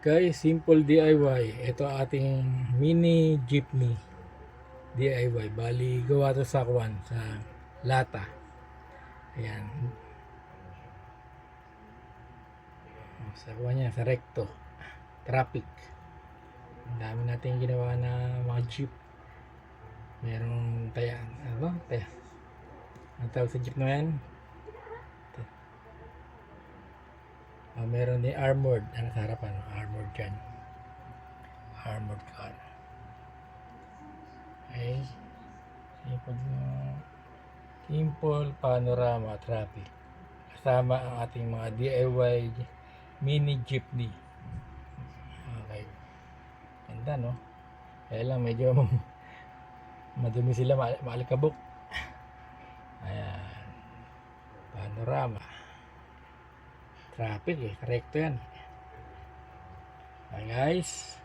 Guys, simple DIY. Ito ang ating mini jeepney DIY. Bali, gawa to sa kwan, sa lata. Ayan. Sa kwan niya, sa recto. Traffic. Ang dami natin ginawa na mga jeep. Merong taya, ano ba? Taya. Ang tawag sa jeep na yan? Meron din armored. Ano sa harapan? Armored dyan. Armored car. Okay. Simple panorama traffic. Kasama ang ating mga DIY mini jeepney. Okay. Ganda, no? Kaya lang medyo madumi sila, maalikabok. Ayan. Panorama. Traffic eh. Correcto yan. Bye guys.